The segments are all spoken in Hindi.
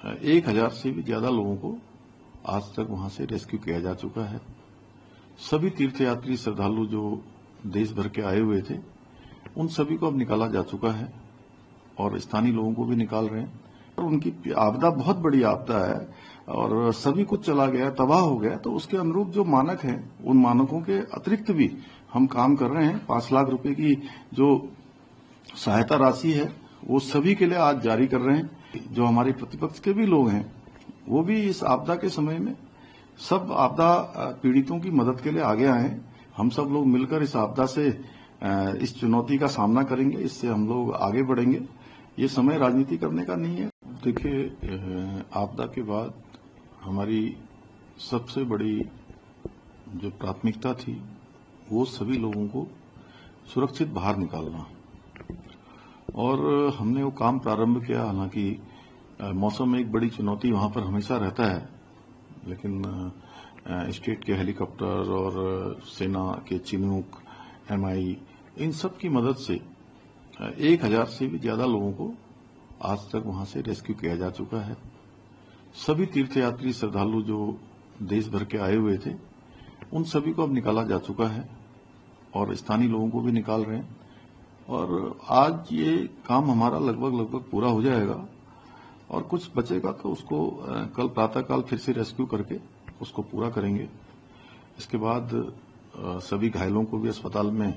1000 से भी ज्यादा लोगों को आज तक वहां से रेस्क्यू किया जा चुका है। सभी तीर्थयात्री श्रद्धालु जो देश भर के आए हुए थे उन सभी को अब निकाला जा चुका है और स्थानीय लोगों को भी निकाल रहे हैं। और उनकी आपदा बहुत बड़ी आपदा है और सभी कुछ चला गया, तबाह हो गया, तो उसके अनुरूप जो मानक हैं उन मानकों के अतिरिक्त भी हम काम कर रहे हैं। 5 लाख रुपए की जो सहायता राशि है वो सभी के लिए आज जारी कर रहे हैं। जो हमारे प्रतिपक्ष के भी लोग हैं वो भी इस आपदा के समय में सब आपदा पीड़ितों की मदद के लिए आगे आए हैं। हम सब लोग मिलकर इस आपदा से इस चुनौती का सामना करेंगे, इससे हम लोग आगे बढ़ेंगे। ये समय राजनीति करने का नहीं है। देखिए, आपदा के बाद हमारी सबसे बड़ी जो प्राथमिकता थी वो सभी लोगों को सुरक्षित बाहर निकालना, और हमने वो काम प्रारंभ किया। हालांकि मौसम एक बड़ी चुनौती वहां पर हमेशा रहता है, लेकिन स्टेट के हेलीकॉप्टर और सेना के चिनूक, एमआई, इन सब की मदद से 1000 से भी ज्यादा लोगों को आज तक वहां से रेस्क्यू किया जा चुका है। सभी तीर्थयात्री श्रद्धालु जो देश भर के आए हुए थे उन सभी को अब निकाला जा चुका है और स्थानीय लोगों को भी निकाल रहे हैं। और आज ये काम हमारा लगभग पूरा हो जाएगा और कुछ बचेगा तो उसको कल प्रातःकाल फिर से रेस्क्यू करके उसको पूरा करेंगे। इसके बाद सभी घायलों को भी अस्पताल में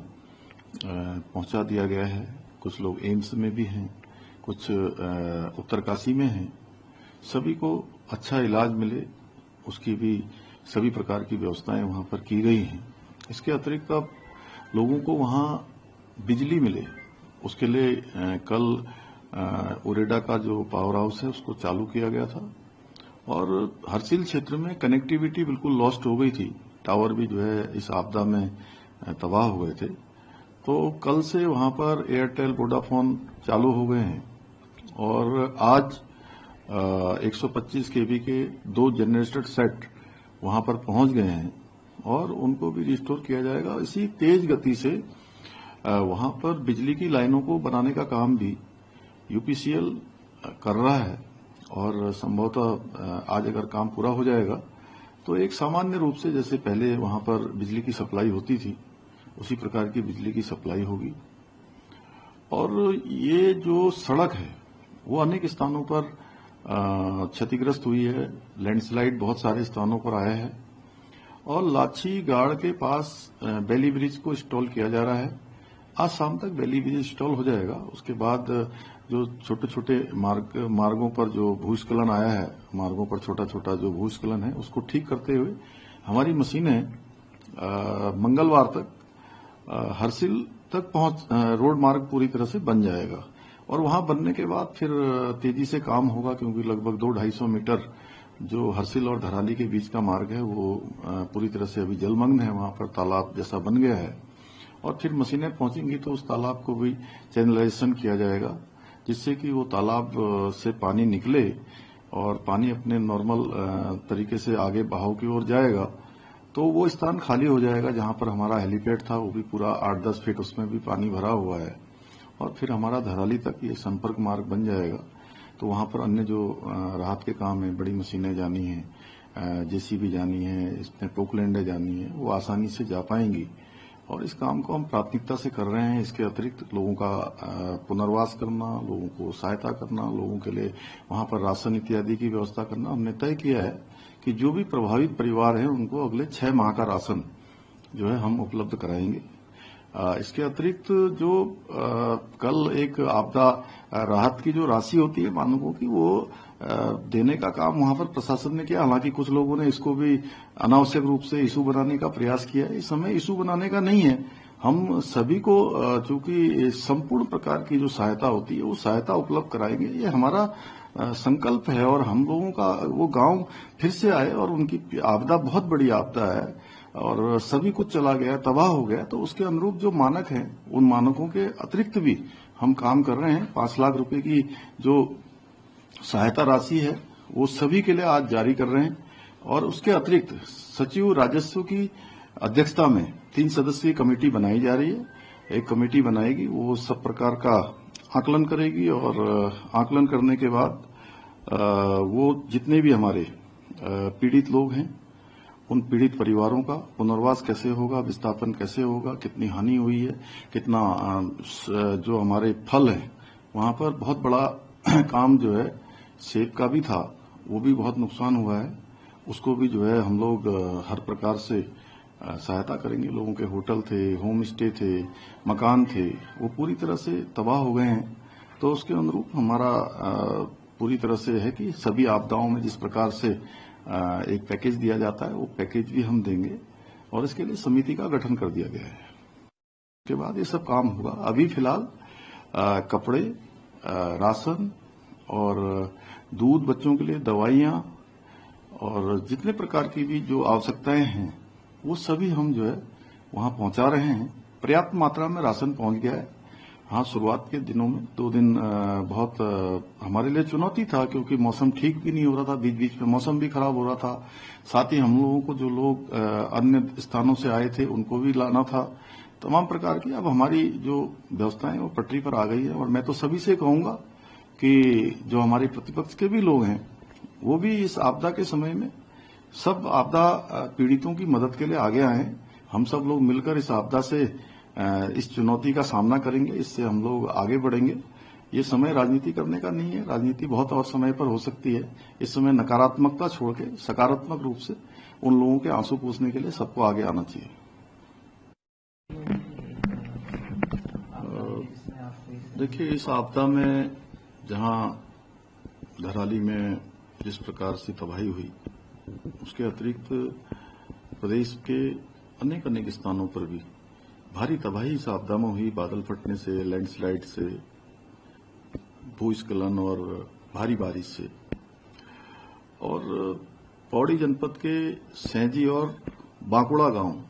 पहुंचा दिया गया है। कुछ लोग एम्स में भी हैं, कुछ उत्तरकाशी में हैं। सभी को अच्छा इलाज मिले उसकी भी सभी प्रकार की व्यवस्थाएं वहां पर की गई हैं। इसके अतिरिक्त अब लोगों को वहां बिजली मिले उसके लिए कल उरेडा का जो पावर हाउस है उसको चालू किया गया था। और हरसिल क्षेत्र में कनेक्टिविटी बिल्कुल लॉस्ट हो गई थी, टावर भी जो है इस आपदा में तबाह हो गए थे। तो कल से वहां पर एयरटेल, वोडाफोन चालू हो गए हैं और आज 125 केवी के 2 जनरेटर सेट वहां पर पहुंच गए हैं और उनको भी रिस्टोर किया जाएगा। इसी तेज गति से वहां पर बिजली की लाइनों को बनाने का काम भी यूपीसीएल कर रहा है और संभवतः आज अगर काम पूरा हो जाएगा तो एक सामान्य रूप से जैसे पहले वहां पर बिजली की सप्लाई होती थी उसी प्रकार की बिजली की सप्लाई होगी। और ये जो सड़क है वो अनेक स्थानों पर क्षतिग्रस्त हुई है। लैंडस्लाइड बहुत सारे स्थानों पर आया है और लाछी गाड़ के पास बेली ब्रिज को इंस्टॉल किया जा रहा है। आज शाम तक बेली ब्रिज इंस्टॉल हो जाएगा। उसके बाद जो छोटे छोटे मार्गों पर जो भूस्खलन आया है, मार्गों पर छोटा छोटा जो भूस्खलन है उसको ठीक करते हुए हमारी मशीनें मंगलवार तक हरसिल तक रोड मार्ग पूरी तरह से बन जाएगा। और वहां बनने के बाद फिर तेजी से काम होगा, क्योंकि लगभग 200-250 मीटर जो हरसिल और धराली के बीच का मार्ग है वो पूरी तरह से अभी जलमग्न है। वहां पर तालाब जैसा बन गया है और फिर मशीनें पहुंचेंगी तो उस तालाब को भी चैनलाइजेशन किया जाएगा, जिससे कि वो तालाब से पानी निकले और पानी अपने नॉर्मल तरीके से आगे बहाव की ओर जाएगा। तो वो स्थान खाली हो जाएगा जहां पर हमारा हेलीपैड था, वो भी पूरा 8-10 फीट उसमें भी पानी भरा हुआ है। और फिर हमारा धराली तक ये संपर्क मार्ग बन जाएगा। तो वहां पर अन्य जो राहत के काम है, बड़ी मशीनें जानी है, जेसीबी जानी है, इसमें पोकलैंडें जानी है, वो आसानी से जा पाएंगी। और इस काम को हम प्राथमिकता से कर रहे हैं। इसके अतिरिक्त लोगों का पुनर्वास करना, लोगों को सहायता करना, लोगों के लिए वहां पर राशन इत्यादि की व्यवस्था करना। हमने तय किया है कि जो भी प्रभावित परिवार हैं उनको अगले 6 माह का राशन जो है हम उपलब्ध कराएंगे। इसके अतिरिक्त जो कल एक आपदा राहत की जो राशि होती है मानकों की, वो देने का काम वहां पर प्रशासन ने किया। हालांकि कुछ लोगों ने इसको भी अनावश्यक रूप से इशू बनाने का प्रयास किया। इस समय इशू बनाने का नहीं है। हम सभी को चूंकि संपूर्ण प्रकार की जो सहायता होती है वो सहायता उपलब्ध कराएंगे। ये हमारा संकल्प है और हम लोगों का वो गांव फिर से आए। और उनकी आपदा बहुत बड़ी आपदा है और सभी कुछ चला गया, तबाह हो गया, तो उसके अनुरूप जो मानक हैं उन मानकों के अतिरिक्त भी हम काम कर रहे हैं। 5 लाख रुपए की जो सहायता राशि है वो सभी के लिए आज जारी कर रहे हैं। और उसके अतिरिक्त सचिव राजस्व की अध्यक्षता में 3 सदस्यीय कमेटी बनाई जा रही है। एक कमेटी बनाएगी, वो सब प्रकार का आकलन करेगी और आकलन करने के बाद वो जितने भी हमारे पीड़ित लोग हैं, उन पीड़ित परिवारों का पुनर्वास कैसे होगा, विस्थापन कैसे होगा, कितनी हानि हुई है, कितना जो हमारे फल है वहां पर बहुत बड़ा काम जो है सेब का भी था, वो भी बहुत नुकसान हुआ है। उसको भी जो है हम लोग हर प्रकार से सहायता करेंगे। लोगों के होटल थे, होम स्टे थे, मकान थे, वो पूरी तरह से तबाह हो गए हैं। तो उसके अनुरूप हमारा पूरी तरह से है कि सभी आपदाओं में जिस प्रकार से एक पैकेज दिया जाता है, वो पैकेज भी हम देंगे और इसके लिए समिति का गठन कर दिया गया है। उसके बाद ये सब काम होगा। अभी फिलहाल कपड़े, राशन और दूध, बच्चों के लिए दवाइयां और जितने प्रकार की भी जो आवश्यकताएं हैं वो सभी हम जो है वहां पहुंचा रहे हैं। पर्याप्त मात्रा में राशन पहुंच गया है। हाँ, शुरुआत के दिनों में 2 दिन बहुत हमारे लिए चुनौती था, क्योंकि मौसम ठीक भी नहीं हो रहा था, बीच बीच में मौसम भी खराब हो रहा था। साथ ही हम लोगों को जो लोग अन्य स्थानों से आए थे उनको भी लाना था, तमाम प्रकार की। अब हमारी जो व्यवस्थाएं वो पटरी पर आ गई है और मैं तो सभी से कहूंगा कि जो हमारे प्रतिपक्ष के भी लोग हैं वो भी इस आपदा के समय में सब आपदा पीड़ितों की मदद के लिए आगे आए। हम सब लोग मिलकर इस आपदा से इस चुनौती का सामना करेंगे, इससे हम लोग आगे बढ़ेंगे। ये समय राजनीति करने का नहीं है, राजनीति बहुत और समय पर हो सकती है। इस समय नकारात्मकता छोड़ के सकारात्मक रूप से उन लोगों के आंसू पोंछने के लिए सबको आगे आना चाहिए। देखिए, इस आपदा में जहां धराली में जिस प्रकार से तबाही हुई, उसके अतिरिक्त प्रदेश के अनेक अनेक स्थानों पर भी भारी तबाही इस आपदा में हुई। बादल फटने से, लैंडस्लाइड से, भूस्खलन और भारी बारिश से। और पौड़ी जनपद के सैंजी और बांकुड़ा गांव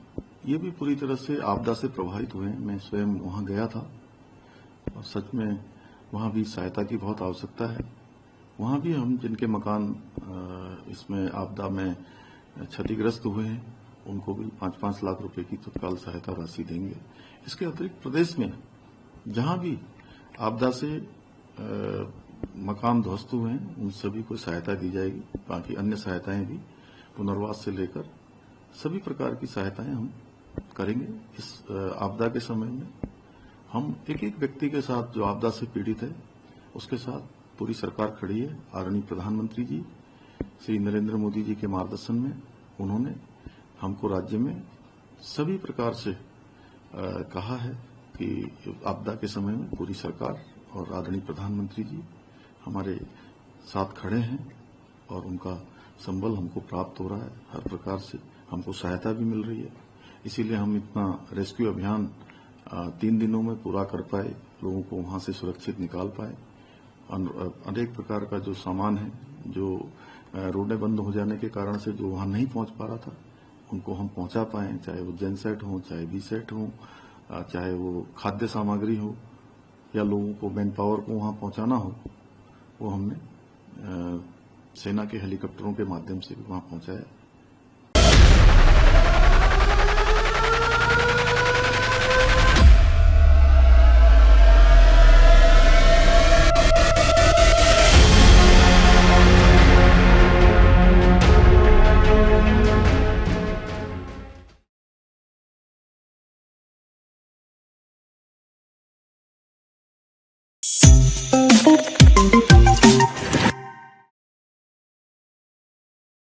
ये भी पूरी तरह से आपदा से प्रभावित हुए हैं। मैं स्वयं वहां गया था और सच में वहां भी सहायता की बहुत आवश्यकता है। वहां भी हम जिनके मकान इसमें आपदा में क्षतिग्रस्त हुए हैं उनको भी 5-5 लाख रुपए की तत्काल सहायता राशि देंगे। इसके अतिरिक्त प्रदेश में जहां भी आपदा से मकान ध्वस्त हुए हैं उन सभी को सहायता दी जाएगी। बाकी अन्य सहायताएं भी पुनर्वास से लेकर सभी प्रकार की सहायताएं हम करेंगे। इस आपदा के समय में हम एक एक व्यक्ति के साथ जो आपदा से पीड़ित है उसके साथ पूरी सरकार खड़ी है। आदरणीय प्रधानमंत्री जी श्री नरेंद्र मोदी जी के मार्गदर्शन में उन्होंने हमको राज्य में सभी प्रकार से कहा है कि आपदा के समय में पूरी सरकार और आदरणीय प्रधानमंत्री जी हमारे साथ खड़े हैं और उनका संबल हमको प्राप्त हो रहा है। हर प्रकार से हमको सहायता भी मिल रही है। इसीलिए हम इतना रेस्क्यू अभियान 3 दिनों में पूरा कर पाए, लोगों को वहां से सुरक्षित निकाल पाए। अनेक प्रकार का जो सामान है, जो रोडें बंद हो जाने के कारण से जो वहां नहीं पहुंच पा रहा था, उनको हम पहुंचा पाए, चाहे वो जेनसेट हो, चाहे बीसेट हो, चाहे वो खाद्य सामग्री हो या लोगों को मैन पावर को वहां पहुंचाना हो, वो हमने सेना के हेलीकॉप्टरों के माध्यम से भी वहां पहुंचाया।